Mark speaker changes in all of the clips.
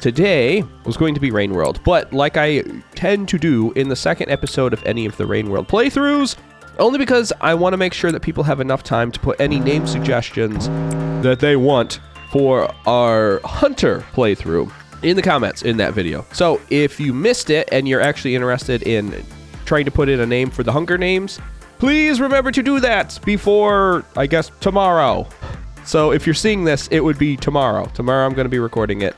Speaker 1: today was going to be Rain World, but like I tend to do in the second episode of any of the Rain World playthroughs, only because I want to make sure that people have enough time to put any name suggestions that they want for our Hunter playthrough in the comments in that video. So if you missed it and you're actually interested in trying to put in a name for the Hunger Names, please remember to do that before, I guess, tomorrow. So if you're seeing this, it would be tomorrow. Tomorrow I'm going to be recording it,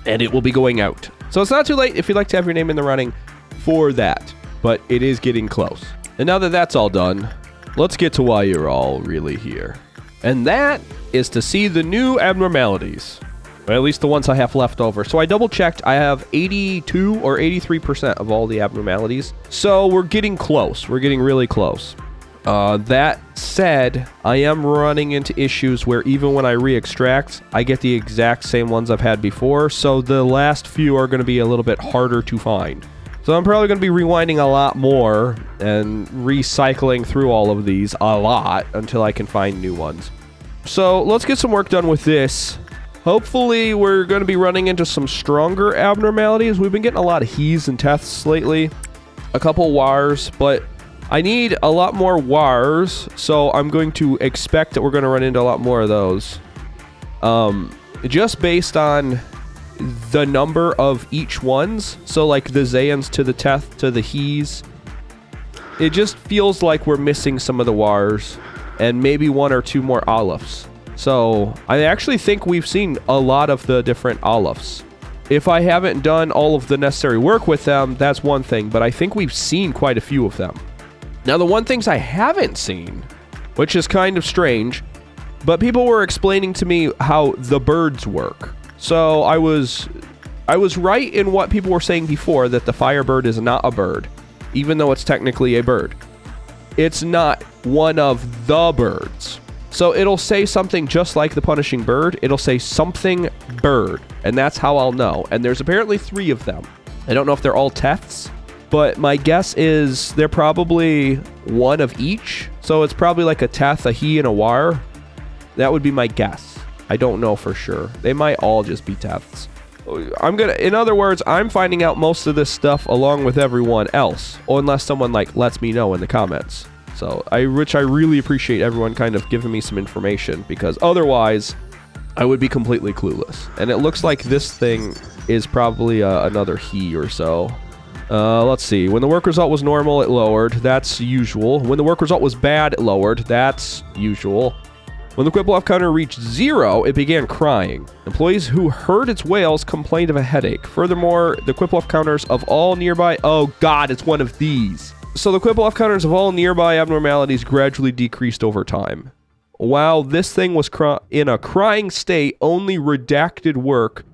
Speaker 1: and it will be going out. So it's not too late if you'd like to have your name in the running for that, but it is getting close. And now that that's all done, let's get to why you're all really here. And that is to see the new abnormalities. Or at least the ones I have left over. So I double checked. I have 82 or 83% of all the abnormalities. So we're getting close. We're getting really close. That said, I am running into issues where even when I re-extract, I get the exact same ones I've had before. So the last few are going to be a little bit harder to find. So I'm probably going to be rewinding a lot more and recycling through all of these a lot until I can find new ones. So let's get some work done with this. Hopefully we're going to be running into some stronger abnormalities. We've been getting a lot of he's and teths lately. A couple wars, but I need a lot more wars. So I'm going to expect that we're going to run into a lot more of those. Just based on the number of each ones. So like the Zayans to the Teth to the He's. It just feels like we're missing some of the wars and maybe one or two more Alepphs. So I actually think we've seen a lot of the different Alepphs. If I haven't done all of the necessary work with them, that's one thing, but I think we've seen quite a few of them. Now the one things I haven't seen, which is kind of strange, but people were explaining to me how the birds work. So I was right in what people were saying before, that the Firebird is not a bird, even though it's technically a bird. It's not one of the birds. So it'll say something just like the Punishing Bird. It'll say something bird, and that's how I'll know. And there's apparently 3 of them. I don't know if they're all Teths, but my guess is they're probably one of each. So it's probably like a Teth, a he, and a war. That would be my guess. I don't know for sure. They might all just be Teths. In other words, I'm finding out most of this stuff along with everyone else, unless someone like lets me know in the comments. So which I really appreciate everyone kind of giving me some information, because otherwise I would be completely clueless. And it looks like this thing is probably another he or so. Let's see. When the work result was normal, it lowered. That's usual. When the work result was bad, it lowered. That's usual. When the Quiplaw counter reached 0, it began crying. Employees who heard its wails complained of a headache. Furthermore, the Quiplaw counters of all nearby... Oh god, it's one of these. So the Quiplaw counters of all nearby abnormalities gradually decreased over time. While this thing was in a crying state, only redacted work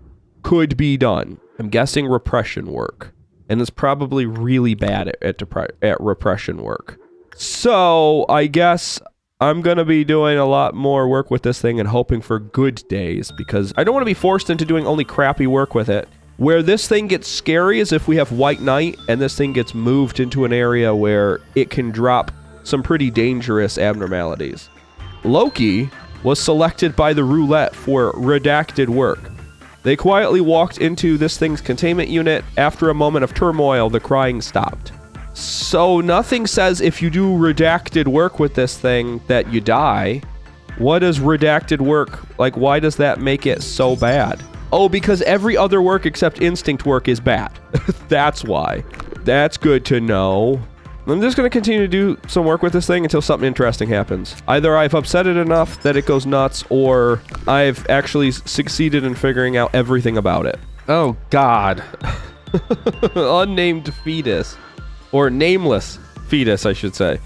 Speaker 1: could be done. I'm guessing repression work. And it's probably really bad at repression work. So I guess I'm going to be doing a lot more work with this thing and hoping for good days, because I don't want to be forced into doing only crappy work with it. Where this thing gets scary is if we have White Knight and this thing gets moved into an area where it can drop some pretty dangerous abnormalities. Loki was selected by the roulette for redacted work. They quietly walked into this thing's containment unit. After a moment of turmoil, the crying stopped. So nothing says if you do redacted work with this thing that you die. What is redacted work? Like, why does that make it so bad? Oh, because every other work except instinct work is bad. That's why. That's good to know. I'm just going to continue to do some work with this thing until something interesting happens. Either I've upset it enough that it goes nuts, or I've actually succeeded in figuring out everything about it. Oh, God. Unnamed fetus. Or nameless fetus, I should say.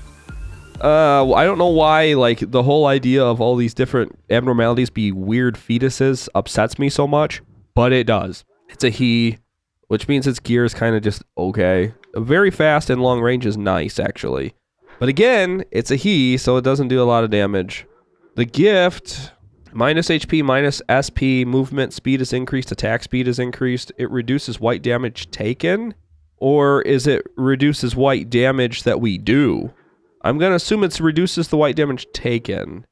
Speaker 1: I don't know why, like, the whole idea of all these different abnormalities be weird fetuses upsets me so much, but it does. It's a he, which means its gear is kind of just okay. Very fast and long range is nice, actually. But again, it's a he, so it doesn't do a lot of damage. The gift, minus HP, minus SP, movement speed is increased, attack speed is increased. It reduces white damage taken, or is it reduces white damage that we do? I'm going to assume it reduces the white damage taken.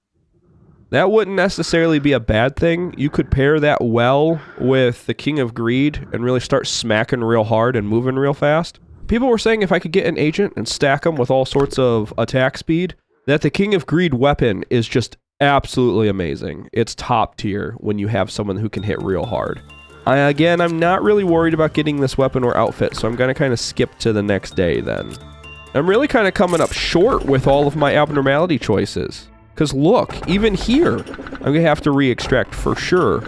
Speaker 1: That wouldn't necessarily be a bad thing. You could pair that well with the King of Greed and really start smacking real hard and moving real fast. People were saying if I could get an agent and stack them with all sorts of attack speed, that the King of Greed weapon is just absolutely amazing. It's top tier when you have someone who can hit real hard. Again, I'm not really worried about getting this weapon or outfit, so I'm going to kind of skip to the next day then. I'm really kind of coming up short with all of my abnormality choices. Because look, even here, I'm going to have to re-extract for sure.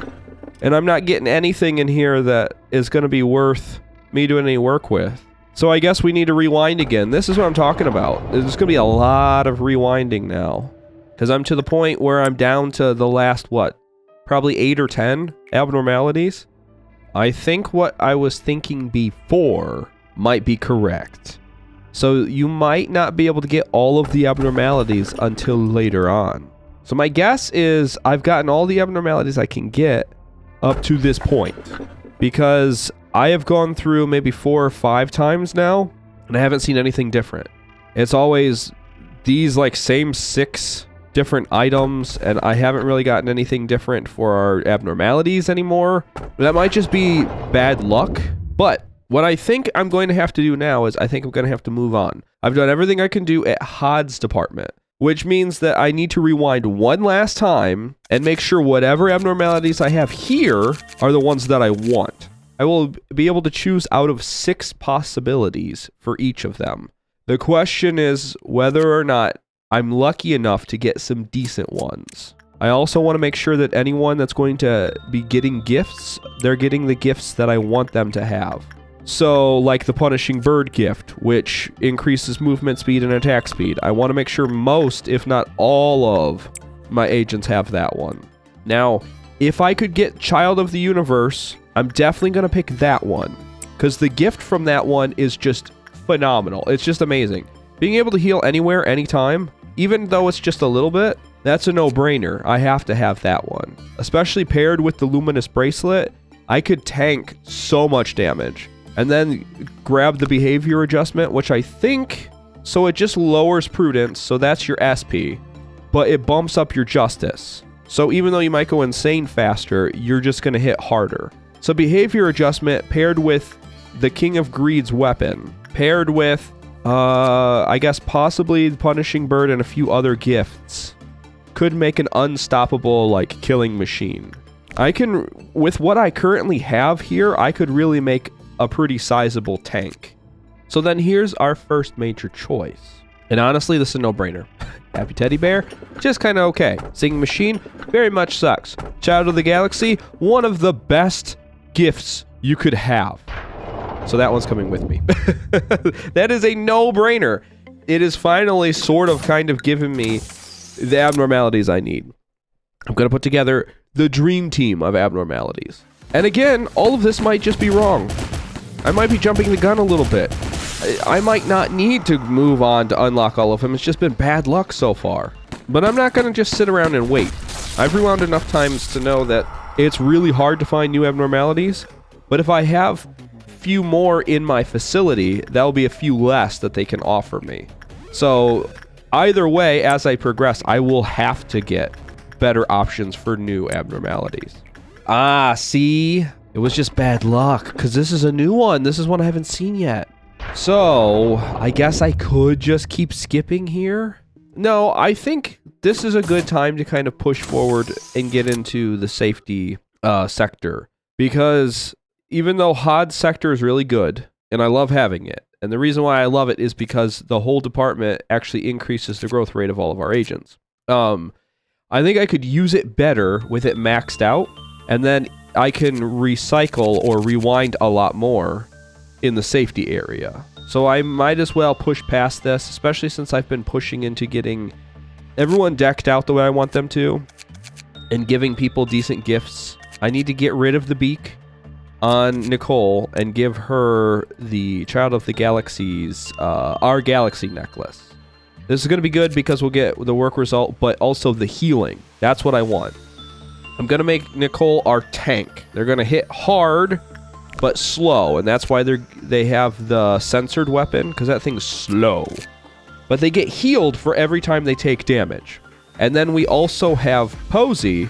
Speaker 1: And I'm not getting anything in here that is going to be worth me doing any work with. So I guess we need to rewind again. This is what I'm talking about. There's going to be a lot of rewinding now. Because I'm to the point where I'm down to the last, what? Probably 8 or 10 abnormalities. I think what I was thinking before might be correct. So you might not be able to get all of the abnormalities until later on. So my guess is I've gotten all the abnormalities I can get up to this point. Because I have gone through maybe 4 or 5 times now, and I haven't seen anything different. It's always these like same 6 different items, and I haven't really gotten anything different for our abnormalities anymore. That might just be bad luck, but what I think I'm going to have to do now is I think I'm going to have to move on. I've done everything I can do at Hod's department, which means that I need to rewind one last time and make sure whatever abnormalities I have here are the ones that I want. I will be able to choose out of 6 possibilities for each of them. The question is whether or not I'm lucky enough to get some decent ones. I also want to make sure that anyone that's going to be getting gifts, they're getting the gifts that I want them to have. So, like the Punishing Bird gift, which increases movement speed and attack speed. I want to make sure most, if not all of, my agents have that one. Now, if I could get Child of the Universe, I'm definitely going to pick that one. Because the gift from that one is just phenomenal. It's just amazing. Being able to heal anywhere, anytime, even though it's just a little bit, that's a no-brainer. I have to have that one. Especially paired with the Luminous Bracelet, I could tank so much damage. And then grab the behavior adjustment, which I think... So it just lowers prudence, so that's your SP. But it bumps up your justice. So even though you might go insane faster, you're just going to hit harder. So behavior adjustment paired with the King of Greed's weapon. Paired with, I guess possibly the Punishing Bird and a few other gifts. Could make an unstoppable, like, killing machine. I can... With what I currently have here, I could really make a pretty sizable tank. So then here's our first major choice. And honestly, this is a no-brainer. Happy Teddy Bear, just kind of okay. Singing Machine, very much sucks. Child of the Galaxy, one of the best gifts you could have. So that one's coming with me. That is a no-brainer. It is finally sort of kind of giving me the abnormalities I need. I'm going to put together the dream team of abnormalities. And again, all of this might just be wrong. I might be jumping the gun a little bit. I might not need to move on to unlock all of them. It's just been bad luck so far. But I'm not going to just sit around and wait. I've rewound enough times to know that it's really hard to find new abnormalities. But if I have few more in my facility, that'll be a few less that they can offer me. So either way, as I progress, I will have to get better options for new abnormalities. Ah, see? It was just bad luck, because this is a new one. This is one I haven't seen yet. So, I guess I could just keep skipping here? No, I think this is a good time to kind of push forward and get into the safety sector. Because even though HOD sector is really good, and I love having it, and the reason why I love it is because the whole department actually increases the growth rate of all of our agents. I think I could use it better with it maxed out, and then I can recycle or rewind a lot more in the safety area. So I might as well push past this, especially since I've been pushing into getting everyone decked out the way I want them to, and giving people decent gifts. I need to get rid of the beak on Nicole and give her the Child of the Galaxy's, our Galaxy necklace. This is going to be good because we'll get the work result, but also the healing. That's what I want. I'm going to make Nicole our tank. They're going to hit hard, but slow, and that's why they have the censored weapon, because that thing's slow. But they get healed for every time they take damage. And then we also have Posey,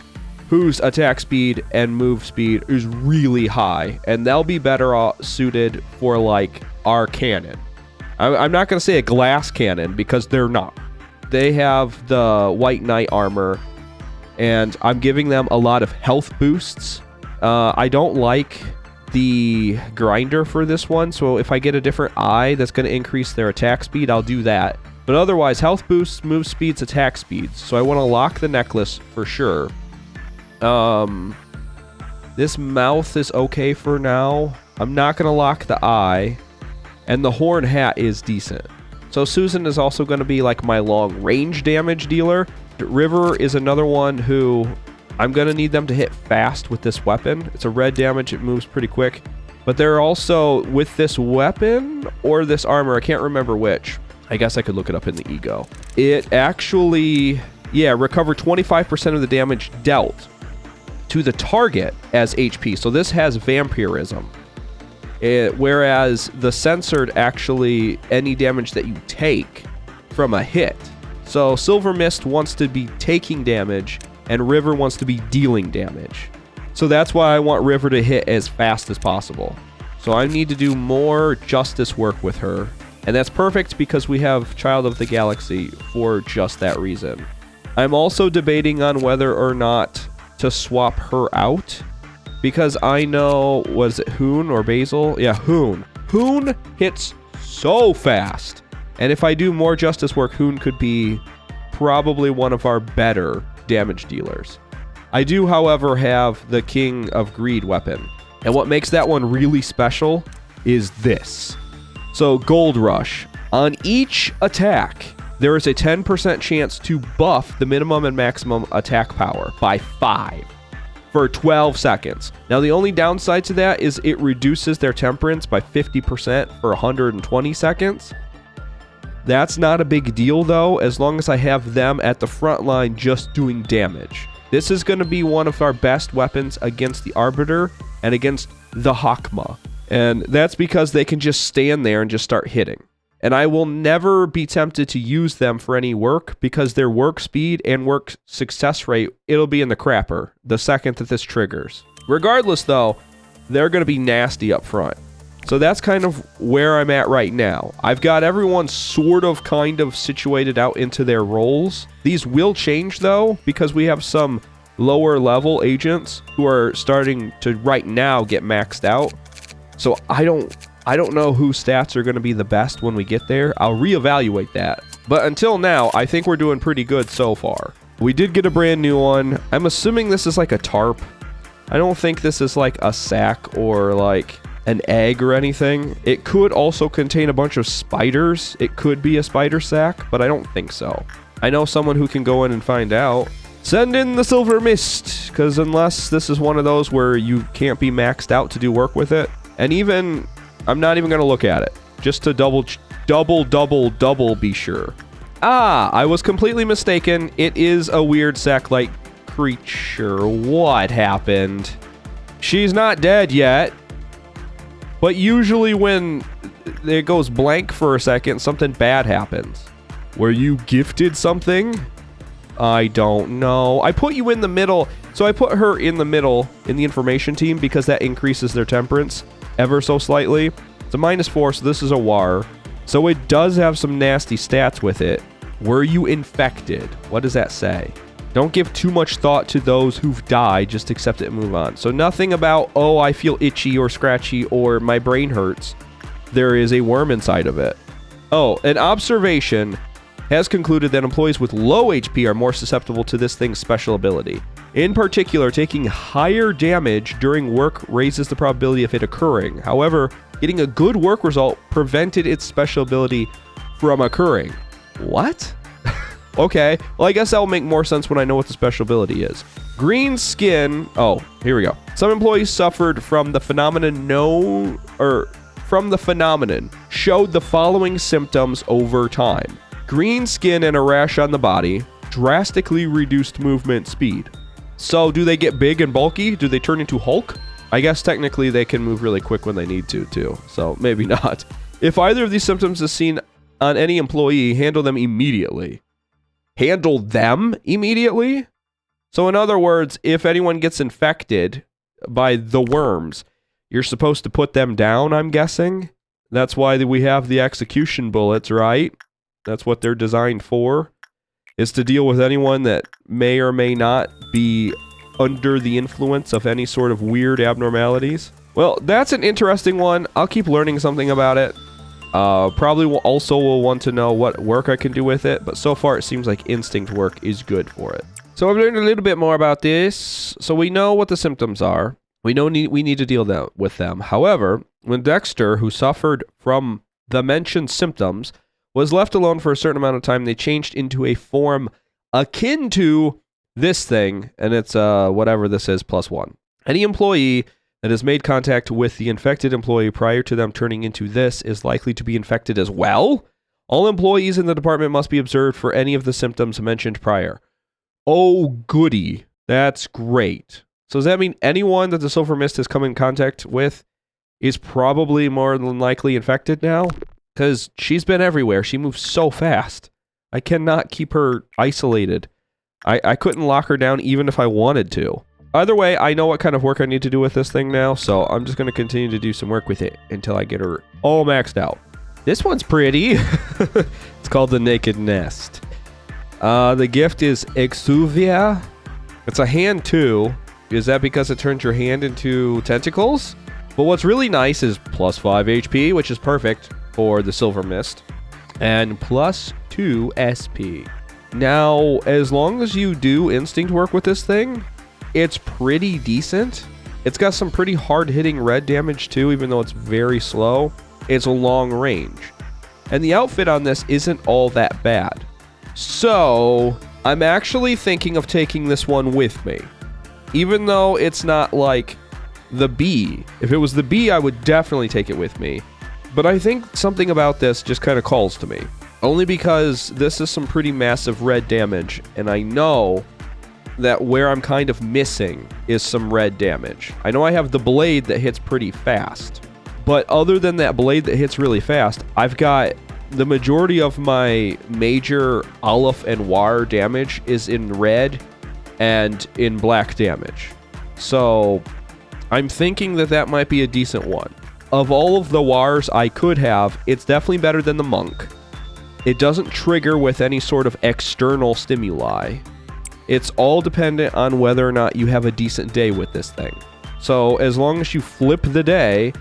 Speaker 1: whose attack speed and move speed is really high, and they'll be better suited for like our cannon. I'm not going to say a glass cannon because they're not. They have the White Knight armor, and I'm giving them a lot of health boosts. I don't like the grinder for this one, so if I get a different eye that's going to increase their attack speed, I'll do that. But otherwise, health boosts, move speeds, attack speeds. So I want to lock the necklace for sure. This mouth is okay for now. I'm not going to lock the eye. And the horn hat is decent. So Susan is also going to be like my long range damage dealer. River is another one who I'm going to need them to hit fast with this weapon. It's a red damage. It moves pretty quick. But they're also, with this weapon or this armor, I can't remember which. I guess I could look it up in the ego. It actually, recover 25% of the damage dealt to the target as HP. So this has vampirism. Whereas the censored actually any damage that you take from a hit. So Silver Mist wants to be taking damage and River wants to be dealing damage. So that's why I want River to hit as fast as possible. So I need to do more justice work with her. And that's perfect because we have Child of the Galaxy for just that reason. I'm also debating on whether or not to swap her out. Because I know, was it Hoon or Basil? Yeah, Hoon. Hoon hits so fast. And if I do more justice work, Hoon could be probably one of our better damage dealers. I do, however, have the King of Greed weapon. And what makes that one really special is this. So Gold Rush. On each attack, there is a 10% chance to buff the minimum and maximum attack power by 5 for 12 seconds. Now, the only downside to that is it reduces their temperance by 50% for 120 seconds. That's not a big deal, though, as long as I have them at the front line just doing damage. This is going to be one of our best weapons against the Arbiter and against the Hakma. And that's because they can just stand there and just start hitting. And I will never be tempted to use them for any work because their work speed and work success rate, it'll be in the crapper the second that this triggers. Regardless, though, they're going to be nasty up front. So that's kind of where I'm at right now. I've got everyone sort of kind of situated out into their roles. These will change, though, because we have some lower level agents who are starting to right now get maxed out. So I don't know whose stats are going to be the best when we get there. I'll reevaluate that. But until now, I think we're doing pretty good so far. We did get a brand new one. I'm assuming this is like a tarp. I don't think this is like a sack or like an egg or anything. It could also contain a bunch of spiders. It could be a spider sack, but I don't think so. I know someone who can go in and find out. Send in the Silver Mist, because unless this is one of those where you can't be maxed out to do work with it, and even, I'm not even going to look at it, just to double be sure. Ah, I was completely mistaken. It is a weird sack-like creature. What happened? She's not dead yet. But usually when it goes blank for a second, something bad happens. Were you gifted something? I don't know. I put you in the middle. So I put her in the middle in the information team because that increases their temperance ever so slightly. It's a -4, so this is a war. So it does have some nasty stats with it. Were you infected? What does that say? Don't give too much thought to those who've died, just accept it and move on. So nothing about, oh, I feel itchy or scratchy or my brain hurts. There is a worm inside of it. Oh, an observation has concluded that employees with low HP are more susceptible to this thing's special ability. In particular, taking higher damage during work raises the probability of it occurring. However, getting a good work result prevented its special ability from occurring. What? Okay, well, I guess that will make more sense when I know what the special ability is. Green skin. Oh, here we go. Some employees suffered from the phenomenon showed the following symptoms over time. Green skin and a rash on the body, drastically reduced movement speed. So do they get big and bulky? Do they turn into Hulk? I guess technically they can move really quick when they need to, too. So maybe not. If either of these symptoms is seen on any employee, handle them immediately. handle them immediately. So in other words, if anyone gets infected by the worms, you're supposed to put them down, I'm guessing. That's why we have the execution bullets, right? That's what they're designed for, is to deal with anyone that may or may not be under the influence of any sort of weird abnormalities. Well, that's an interesting one. I'll keep learning something about it. Probably will want to know what work I can do with it, but so far it seems like instinct work is good for it. So I've learned a little bit more about this. So we know what the symptoms are. We know we need to deal with them. However, when Dexter, who suffered from the mentioned symptoms, was left alone for a certain amount of time, they changed into a form akin to this thing, and it's whatever this is, +1. Any employee that has made contact with the infected employee prior to them turning into this is likely to be infected as well. All employees in the department must be observed for any of the symptoms mentioned prior. Oh, goody. That's great. So does that mean anyone that the Silver Mist has come in contact with is probably more than likely infected now? Because she's been everywhere. She moves so fast. I cannot keep her isolated. I couldn't lock her down even if I wanted to. Either way, I know what kind of work I need to do with this thing now, so I'm just going to continue to do some work with it until I get her all maxed out. This one's pretty. It's called the Naked Nest. The gift is Exuvia. It's a hand too. Is that because it turns your hand into tentacles? But what's really nice is +5 HP, which is perfect for the Silver Mist, and +2 SP. Now, as long as you do instinct work with this thing, it's pretty decent. It's got some pretty hard-hitting red damage too, even though it's very slow. It's a long range. And the outfit on this isn't all that bad. So, I'm actually thinking of taking this one with me. Even though it's not like the bee. If it was the bee, I would definitely take it with me. But I think something about this just kind of calls to me. Only because this is some pretty massive red damage, and I know that where I'm kind of missing is some red damage. I know I have the blade that hits pretty fast, but other than that blade that hits really fast, I've got the majority of my major Aleph and War damage is in red and in black damage. So I'm thinking that that might be a decent one. Of all of the Wars I could have, it's definitely better than the Monk. It doesn't trigger with any sort of external stimuli. It's all dependent on whether or not you have a decent day with this thing. So as long as you flip the day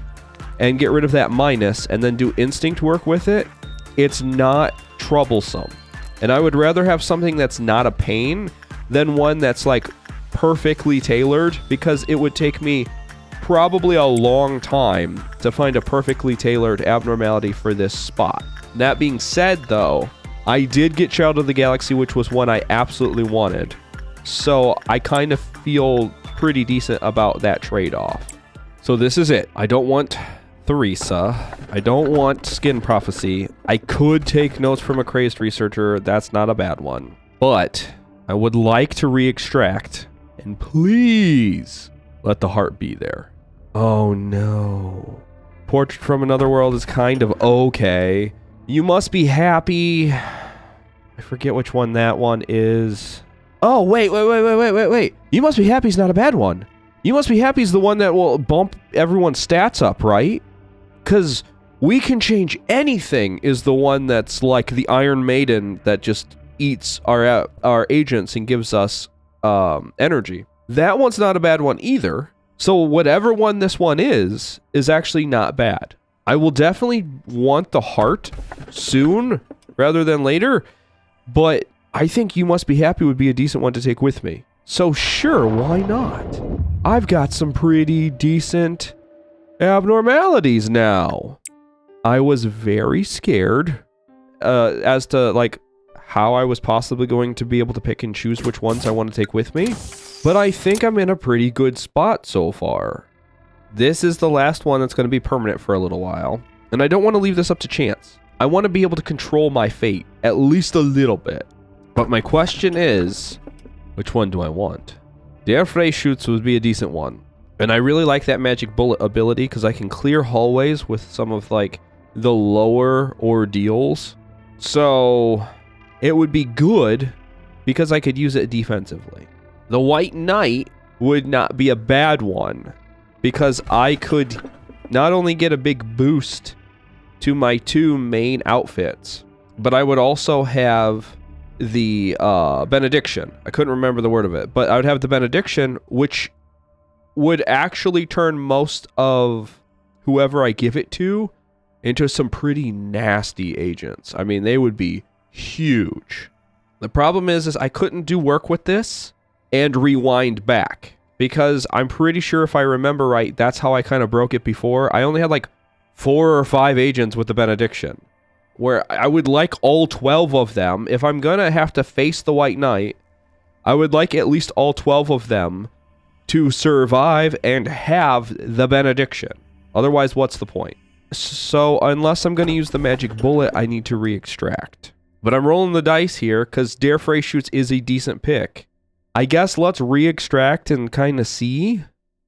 Speaker 1: and get rid of that minus and then do instinct work with it, it's not troublesome. And I would rather have something that's not a pain than one that's like perfectly tailored, because it would take me probably a long time to find a perfectly tailored abnormality for this spot. That being said, though, I did get Child of the Galaxy, which was one I absolutely wanted. So I kind of feel pretty decent about that trade-off. So this is it. I don't want Theresa. I don't want Skin Prophecy. I could take notes from a crazed researcher. That's not a bad one. But I would like to re-extract. And please let the heart be there. Oh no. Portrait from Another World is kind of okay. You Must Be Happy. I forget which one that one is. Oh, wait. You Must Be Happy is not a bad one. You Must Be Happy is the one that will bump everyone's stats up, right? Because We Can Change Anything is the one that's like the Iron Maiden that just eats our agents and gives us energy. That one's not a bad one either. So whatever one this one is actually not bad. I will definitely want the heart soon rather than later, but I think You Must Be Happy would be a decent one to take with me. So sure, why not? I've got some pretty decent abnormalities now. I was very scared as to like how I was possibly going to be able to pick and choose which ones I want to take with me, but I think I'm in a pretty good spot so far. This is the last one that's going to be permanent for a little while, and I don't want to leave this up to chance. I want to be able to control my fate, at least a little bit. But my question is, which one do I want? The Air Fray Shoots would be a decent one. And I really like that magic bullet ability because I can clear hallways with some of like the lower ordeals. So it would be good because I could use it defensively. The White Knight would not be a bad one because I could not only get a big boost to my 2 main outfits, but I would also have the Benediction. I couldn't remember the word of it, but I would have the Benediction, which would actually turn most of whoever I give it to into some pretty nasty agents. I mean, they would be huge. The problem is I couldn't do work with this and rewind back, because I'm pretty sure if I remember right, that's how I kind of broke it before. I only had like 4 or 5 agents with the Benediction, where I would like all 12 of them. If I'm gonna have to face the White Knight, I would like at least all 12 of them to survive and have the Benediction. Otherwise, what's the point? So unless I'm gonna use the magic bullet, I need to re-extract. But I'm rolling the dice here because Dare Freyshoots is a decent pick. I guess let's re-extract and kind of see.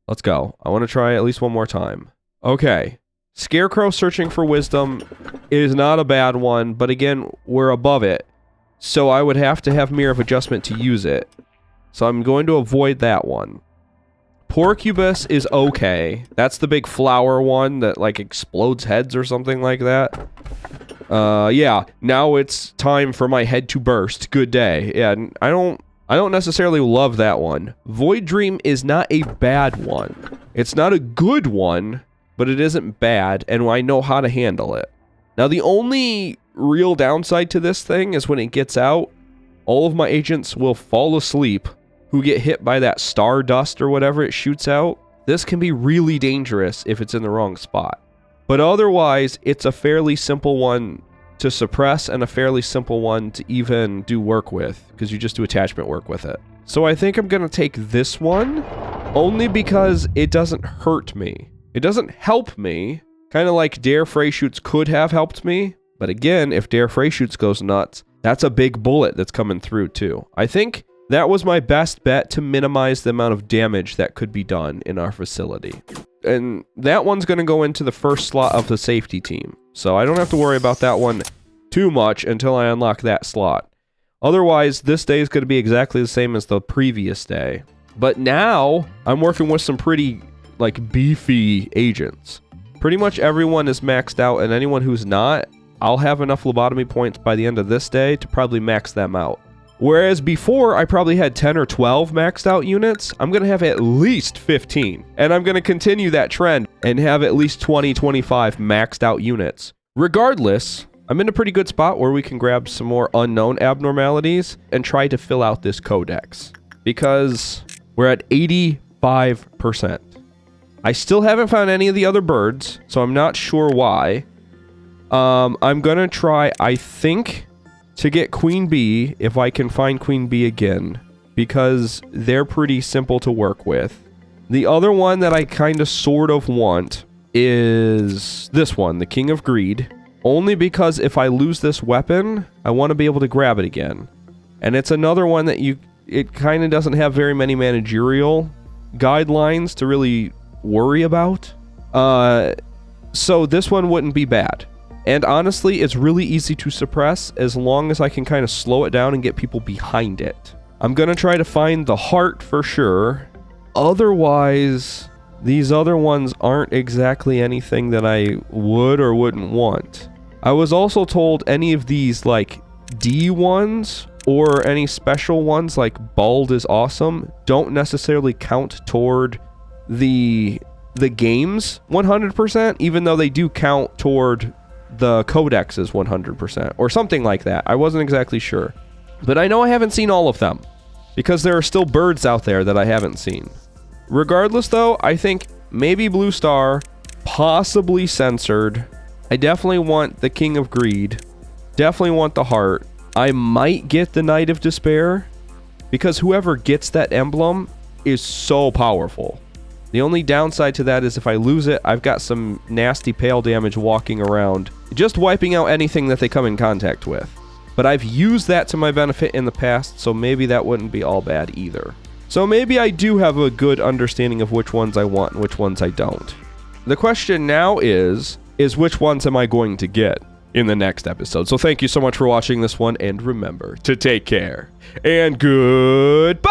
Speaker 1: Let's go. I want to try at least one more time. Okay. Scarecrow searching for wisdom is not a bad one, but again, we're above it. So I would have to have Mirror of Adjustment to use it. So I'm going to avoid that one. Porcubus is okay. That's the big flower one that like explodes heads or something like that. Yeah, now it's time for my head to burst. Good day. Yeah, I don't necessarily love that one. Void Dream is not a bad one. It's not a good one, but it isn't bad, and I know how to handle it. Now, the only real downside to this thing is when it gets out, all of my agents will fall asleep who get hit by that star dust or whatever it shoots out. This can be really dangerous if it's in the wrong spot. But otherwise, it's a fairly simple one to suppress and a fairly simple one to even do work with, because you just do attachment work with it. So I think I'm going to take this one, only because it doesn't hurt me. It doesn't help me, kind of like Dare Freyshoots could have helped me. But again, if Dare Freyshoots goes nuts, that's a big bullet that's coming through too. I think that was my best bet to minimize the amount of damage that could be done in our facility. And that one's going to go into the first slot of the safety team. So I don't have to worry about that one too much until I unlock that slot. Otherwise, this day is going to be exactly the same as the previous day. But now, I'm working with some pretty, like, beefy agents. Pretty much everyone is maxed out, and anyone who's not, I'll have enough lobotomy points by the end of this day to probably max them out. Whereas before, I probably had 10 or 12 maxed out units, I'm going to have at least 15. And I'm going to continue that trend and have at least 20, 25 maxed out units. Regardless, I'm in a pretty good spot where we can grab some more unknown abnormalities and try to fill out this codex. Because we're at 85%. I still haven't found any of the other birds, so I'm not sure why. I'm going to try, I think, to get Queen Bee, if I can find Queen Bee again, because they're pretty simple to work with. The other one that I kind of sort of want is this one, the King of Greed, only because if I lose this weapon, I want to be able to grab it again. And it's another one that it kind of doesn't have very many managerial guidelines to really worry about. So this one wouldn't be bad. And honestly, it's really easy to suppress as long as I can kind of slow it down and get people behind it. I'm going to try to find the heart for sure. Otherwise, these other ones aren't exactly anything that I would or wouldn't want. I was also told any of these like D ones or any special ones like Bald is Awesome don't necessarily count toward the games 100%, even though they do count toward the Codex is 100%, or something like that. I wasn't exactly sure. But I know I haven't seen all of them, because there are still birds out there that I haven't seen. Regardless though, I think maybe Blue Star, possibly Censored. I definitely want the King of Greed. Definitely want the Heart. I might get the Knight of Despair, because whoever gets that emblem is so powerful. The only downside to that is if I lose it, I've got some nasty pale damage walking around, just wiping out anything that they come in contact with. But I've used that to my benefit in the past, so maybe that wouldn't be all bad either. So maybe I do have a good understanding of which ones I want and which ones I don't. The question now is which ones am I going to get? in the next episode. So thank you so much for watching this one, and remember to take care. And goodbye!